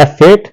F8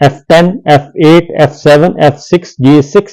F10, F8, F7, F6, G6,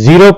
0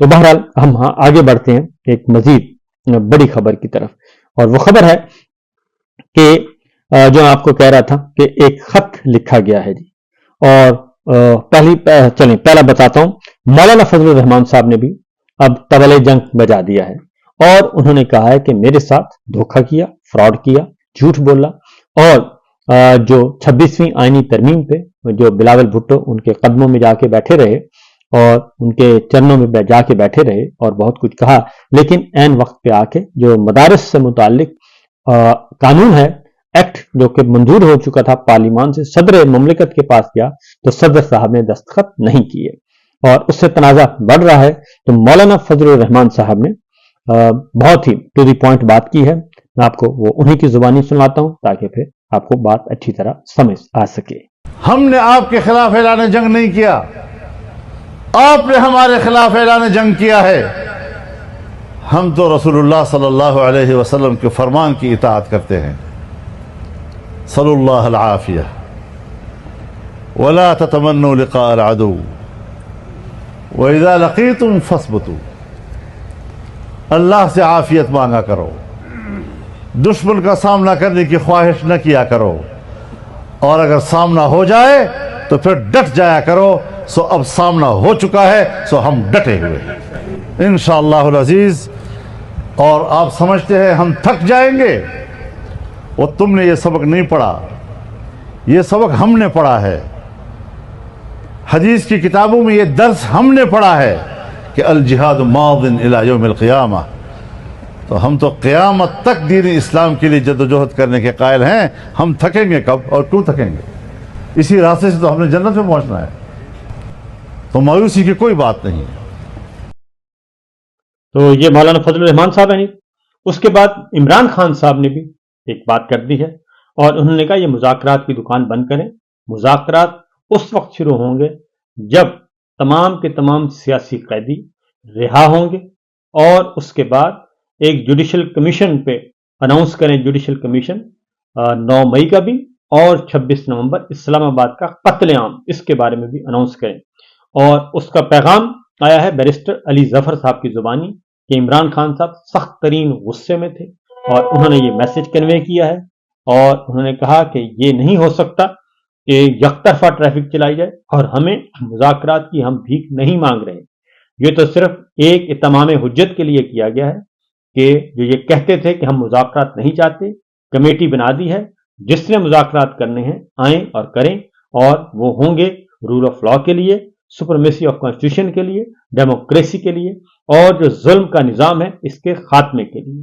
تو بہرحال ہم آگے بڑھتے ہیں ایک مزید بڑی خبر کی طرف، اور وہ خبر ہے کہ جو آپ کو کہہ رہا تھا کہ ایک خط لکھا گیا ہے جی، اور چلیں پہلا بتاتا ہوں، مولانا فضل الرحمان صاحب نے بھی اب طبل جنگ بجا دیا ہے، اور انہوں نے کہا ہے کہ میرے ساتھ دھوکہ کیا، فراڈ کیا، جھوٹ بولا، اور جو 26ویں آئینی ترمیم پہ جو بلاول بھٹو ان کے قدموں میں جا کے بیٹھے رہے اور ان کے چرنوں میں جا کے بیٹھے رہے اور بہت کچھ کہا، لیکن عین وقت پہ آ کے جو مدارس سے متعلق قانون ہے، ایکٹ جو کہ منظور ہو چکا تھا پارلیمان سے، صدر مملکت کے پاس گیا تو صدر صاحب نے دستخط نہیں کیے اور اس سے تنازع بڑھ رہا ہے۔ تو مولانا فضل الرحمان صاحب نے بہت ہی ٹو دی پوائنٹ بات کی ہے، میں آپ کو وہ انہی کی زبانی سناتا ہوں تاکہ پھر آپ کو بات اچھی طرح سمجھ آ سکے۔ ہم نے آپ کے خلاف اعلان جنگ نہیں کیا، آپ نے ہمارے خلاف اعلان جنگ کیا ہے۔ ہم تو رسول اللہ صلی اللہ علیہ وسلم کے فرمان کی اطاعت کرتے ہیں۔ صلی اللہ العافیہ ولا تتمنوا لقاء العدو وَإِذَا لَقِيتُمْ فَاثْبُتُوا، اللہ سے عافیت مانگا کرو، دشمن کا سامنا کرنے کی خواہش نہ کیا کرو، اور اگر سامنا ہو جائے تو پھر ڈٹ جایا کرو۔ سو اب سامنا ہو چکا ہے، سو ہم ڈٹے ہوئے ہیں انشاءاللہ العزیز۔ اور آپ سمجھتے ہیں ہم تھک جائیں گے، وہ تم نے یہ سبق نہیں پڑھا، یہ سبق ہم نے پڑھا ہے۔ حدیث کی کتابوں میں یہ درس ہم نے پڑھا ہے کہ الجہاد ماض الی یوم القیامہ۔ تو ہم تو قیامت تک دین اسلام کے لیے جدوجہد کرنے کے قائل ہیں۔ ہم تھکیں گے کب اور کیوں تھکیں گے؟ اسی راستے سے تو ہم نے جنت میں پہنچنا ہے، تو مایوسی کی کوئی بات نہیں ہے۔ تو یہ مولانا فضل الرحمان صاحب ہیں۔ اس کے بعد عمران خان صاحب نے بھی ایک بات کر دی ہے، اور انہوں نے کہا یہ مذاکرات کی دکان بند کریں، مذاکرات اس وقت شروع ہوں گے جب تمام کے تمام سیاسی قیدی رہا ہوں گے، اور اس کے بعد ایک جوڈیشل کمیشن پہ اناؤنس کریں، جوڈیشل کمیشن 9 مئی کا بھی اور 26 نومبر اسلام آباد کا قتل عام، اس کے بارے میں بھی اناؤنس کریں۔ اور اس کا پیغام آیا ہے بیرسٹر علی ظفر صاحب کی زبانی کہ عمران خان صاحب سخت ترین غصے میں تھے، اور انہوں نے یہ میسج کنوے کیا ہے، اور انہوں نے کہا کہ یہ نہیں ہو سکتا کہ یک طرفہ ٹریفک چلائی جائے، اور ہمیں مذاکرات کی ہم بھیک نہیں مانگ رہے، یہ تو صرف ایک اتمام حجت کے لیے کیا گیا ہے کہ جو یہ کہتے تھے کہ ہم مذاکرات نہیں چاہتے، کمیٹی بنا دی ہے، جس نے مذاکرات کرنے ہیں آئیں اور کریں، اور وہ ہوں گے رول آف لا کے لیے، سپرمیسی آف کانسٹیٹیوشن کے لیے، ڈیموکریسی کے لیے، اور جو ظلم کا نظام ہے اس کے خاتمے کے لیے۔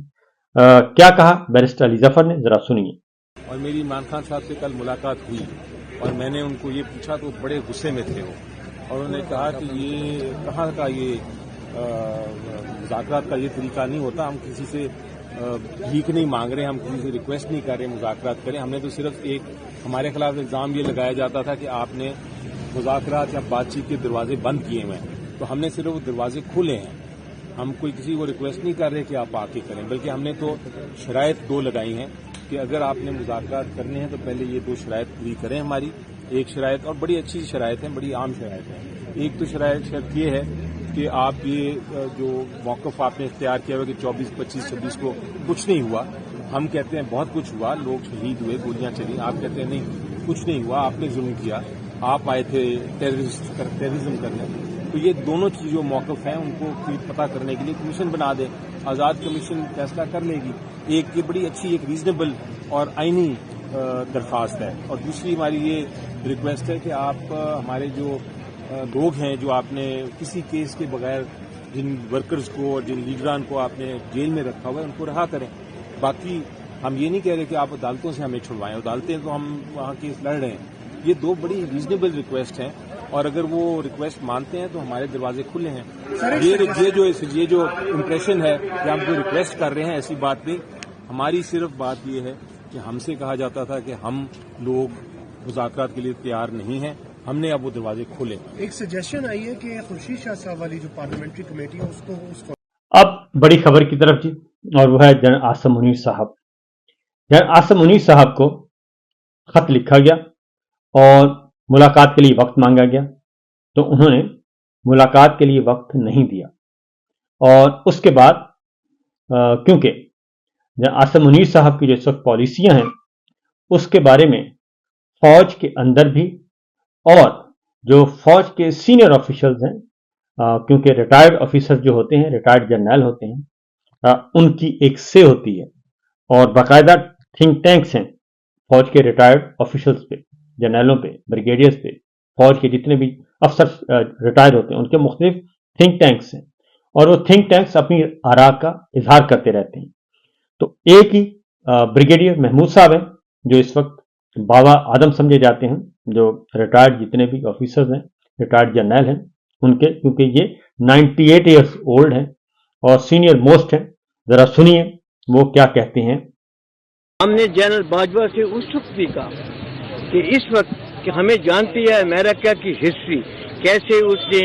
کیا کہا بیرسٹر علی ظفر نے، ذرا سنیے۔ اور میری عمران خان صاحب سے کل ملاقات ہوئی اور میں نے ان کو یہ پوچھا تو بڑے غصے میں تھے وہ، اور انہوں نے کہا کہ یہ کہاں کا یہ مذاکرات کا یہ طریقہ نہیں ہوتا، ہم کسی سے بھیک نہیں مانگ رہے، ہم کسی سے ریکویسٹ نہیں کر رہے مذاکرات کریں، ہم نے تو صرف ایک ہمارے خلاف الزام یہ لگایا جاتا تھا کہ آپ نے مذاکرات یا بات چیت کے دروازے بند کیے ہوئے ہیں، تو ہم نے صرف وہ دروازے کھولے ہیں، ہم کوئی کسی کو ریکویسٹ نہیں کر رہے کہ آپ آ کے کریں، بلکہ ہم نے تو شرائط 2 لگائی ہیں کہ اگر آپ نے مذاکرات کرنے ہیں تو پہلے یہ 2 شرائط پوری کریں ہماری۔ ایک شرائط، اور بڑی اچھی شرائط ہیں، بڑی عام شرائط ہیں، ایک تو شرط یہ ہے کہ آپ یہ جو موقف آپ نے اختیار کیا ہوا کہ 24، 25، 26 کو کچھ نہیں ہوا، ہم کہتے ہیں بہت کچھ ہوا، لوگ شہید ہوئے، گولیاں چلی، آپ کہتے ہیں نہیں کچھ نہیں ہوا، آپ نے ظلم کیا، آپ آئے تھے ٹیررزم کرنے۔ تو یہ دونوں جو موقف ہیں ان کو پتہ کرنے کے لیے کمیشن بنا دیں، آزاد کمیشن فیصلہ کر لے گی۔ ایک یہ بڑی اچھی، ایک ریزنیبل اور آئینی درخواست ہے، اور دوسری ہماری یہ ریکویسٹ ہے کہ آپ ہمارے جو لوگ ہیں جو آپ نے کسی کیس کے بغیر جن ورکرز کو اور جن لیڈران کو آپ نے جیل میں رکھا ہوا ہے ان کو رہا کریں۔ باقی ہم یہ نہیں کہہ رہے کہ آپ عدالتوں سے ہمیں چھڑوائیں، عدالتیں تو ہم وہاں کیس لڑ رہے ہیں۔ یہ 2 بڑی ریزنیبل ریکویسٹ ہیں، اور اگر وہ ریکویسٹ مانتے ہیں تو ہمارے دروازے کھلے ہیں۔ یہ جو امپریشن ہے کہ ہم کوئی ریکویسٹ کر رہے ہیں، ایسی بات نہیں، ہماری صرف بات یہ ہے کہ ہم سے کہا جاتا تھا کہ ہم لوگ مذاکرات کے لیے تیار نہیں ہیں، ہم نے اب وہ دروازے کھولے۔ ایک سجیشن آئی ہے کہ خورشید شاہ صاحب والی جو پارلیمنٹری کمیٹی ہے اس کو اب بڑی خبر کی طرف جی، اور وہ ہے جنرل عاصم منیر صاحب۔ جنرل عاصم منیر صاحب کو خط لکھا گیا اور ملاقات کے لیے وقت مانگا گیا، تو انہوں نے ملاقات کے لیے وقت نہیں دیا، اور اس کے بعد کیونکہ آصم منیر صاحب کی جو اس وقت پالیسیاں ہیں اس کے بارے میں فوج کے اندر بھی اور جو فوج کے سینئر آفیشلز ہیں، کیونکہ ریٹائرڈ آفیسر جو ہوتے ہیں، ریٹائرڈ جرنیل ہوتے ہیں، ان کی ایک سے ہوتی ہے اور باقاعدہ تھنک ٹینکس ہیں فوج کے ریٹائرڈ آفیشلز پہ، جرنیلوں پہ، بریگیڈیئرز پہ، فوج کے جتنے بھی افسر ریٹائر ہوتے ہیں ان کے مختلف تھنک ٹینکس ہیں اور وہ تھنک ٹینکس اپنی آراء کا اظہار کرتے رہتے ہیں۔ تو ایک ہی بریگیڈیئر محمود صاحب ہیں جو اس وقت بابا آدم سمجھے جاتے ہیں، جو ریٹائرڈ جتنے بھی آفیسرز ہیں، ریٹائرڈ جرنیل ہیں ان کے، کیونکہ یہ 98 ایئرس اولڈ ہیں اور سینئر موسٹ ہیں۔ ذرا سنیے وہ کیا کہتے ہیں۔ ہم نے جنرل باجوہ سے اس وقت بھی کہا کہ اس وقت کہ ہمیں جانتی ہے امریکہ کی ہسٹری، کیسے اس نے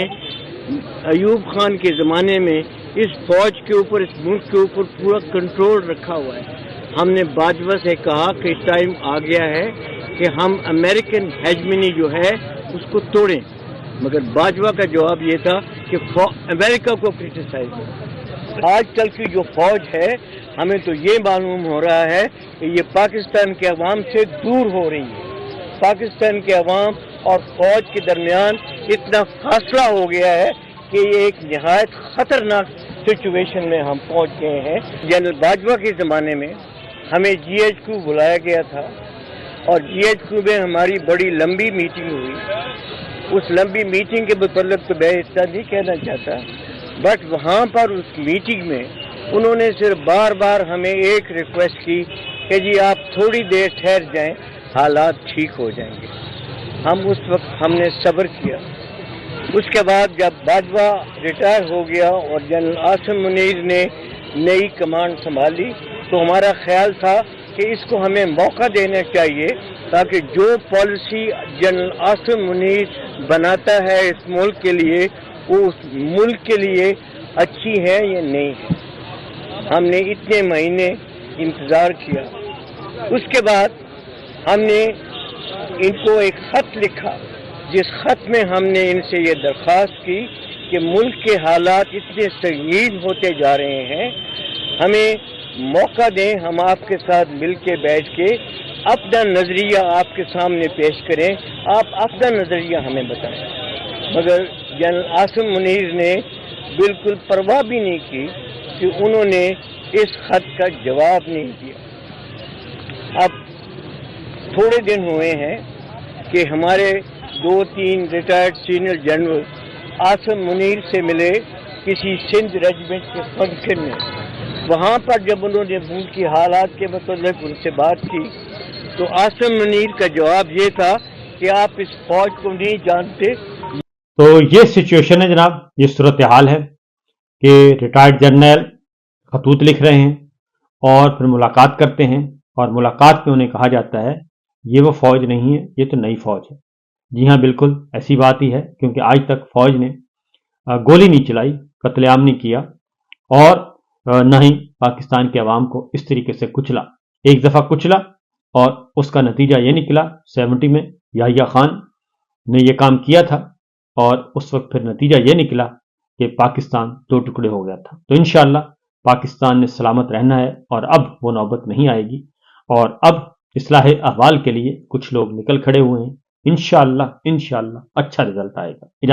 ایوب خان کے زمانے میں اس فوج کے اوپر، اس ملک کے اوپر پورا کنٹرول رکھا ہوا ہے۔ ہم نے باجوہ سے کہا کہ ٹائم آ گیا ہے کہ ہم امریکن ہیجمنی جو ہے اس کو توڑیں، مگر باجوہ کا جواب یہ تھا کہ امریکہ کو کرٹیسائز کریں۔ آج کل کی جو فوج ہے ہمیں تو یہ معلوم ہو رہا ہے کہ یہ پاکستان کے عوام سے دور ہو رہی ہے۔ پاکستان کے عوام اور فوج کے درمیان اتنا فاصلہ ہو گیا ہے کہ یہ ایک نہایت خطرناک سچویشن میں ہم پہنچ گئے ہیں۔ جنرل باجوہ کے زمانے میں ہمیں جی ایچ کیو بلایا گیا تھا اور جی ایچ کیو میں ہماری بڑی لمبی میٹنگ ہوئی۔ اس لمبی میٹنگ کے متعلق تو میں اتنا نہیں کہنا چاہتا، بٹ وہاں پر اس میٹنگ میں انہوں نے صرف بار بار ہمیں ایک ریکویسٹ کی کہ جی آپ تھوڑی دیر ٹھہر جائیں، حالات ٹھیک ہو جائیں گے۔ اس وقت ہم نے صبر کیا۔ اس کے بعد جب باجوہ ریٹائر ہو گیا اور جنرل عاصم منیر نے نئی کمانڈ سنبھالی تو ہمارا خیال تھا کہ اس کو ہمیں موقع دینا چاہیے تاکہ جو پالیسی جنرل عاصم منیر بناتا ہے اس ملک کے لیے وہ اس ملک کے لیے اچھی ہے یا نہیں ہے۔ ہم نے اتنے مہینے انتظار کیا۔ اس کے بعد ہم نے ان کو ایک خط لکھا جس خط میں ہم نے ان سے یہ درخواست کی کہ ملک کے حالات اتنے سنگین ہوتے جا رہے ہیں، ہمیں موقع دیں، ہم آپ کے ساتھ مل کے بیٹھ کے اپنا نظریہ آپ کے سامنے پیش کریں، آپ اپنا نظریہ ہمیں بتائیں۔ مگر جنرل عاصم منیر نے بالکل پرواہ بھی نہیں کی کہ انہوں نے اس خط کا جواب نہیں دیا۔ اب تھوڑے دن ہوئے ہیں کہ ہمارے 2-3 retired senior general Asim Munir سے ملے کسی سندھ ریجمنٹ کے فنکشن میں۔ وہاں پر جب انہوں نے ملک کی حالات کے متعلق ان سے بات کی تو عاصم منیر کا جواب یہ تھا کہ آپ اس فوج کو نہیں جانتے۔ تو یہ سچویشن ہے جناب، یہ صورتحال ہے کہ ریٹائرڈ جرنیل خطوط لکھ رہے ہیں اور پھر ملاقات کرتے ہیں اور ملاقات میں انہیں کہا جاتا ہے یہ وہ فوج نہیں ہے، یہ تو نئی فوج ہے۔ جی ہاں، بالکل ایسی بات ہی ہے، کیونکہ آج تک فوج نے گولی نہیں چلائی، قتل عام نہیں کیا اور نہ ہی پاکستان کے عوام کو اس طریقے سے کچلا۔ ایک دفعہ کچلا اور اس کا نتیجہ یہ نکلا 70 میں یحییٰ خان نے یہ کام کیا تھا اور اس وقت پھر نتیجہ یہ نکلا کہ پاکستان 2 ٹکڑے ہو گیا تھا۔ تو انشاءاللہ پاکستان نے سلامت رہنا ہے اور اب وہ نوبت نہیں آئے گی اور اب اصلاح احوال کے لیے کچھ لوگ نکل کھڑے ہوئے ہیں۔ انشاءاللہ اچھا رزلٹ آئے گا۔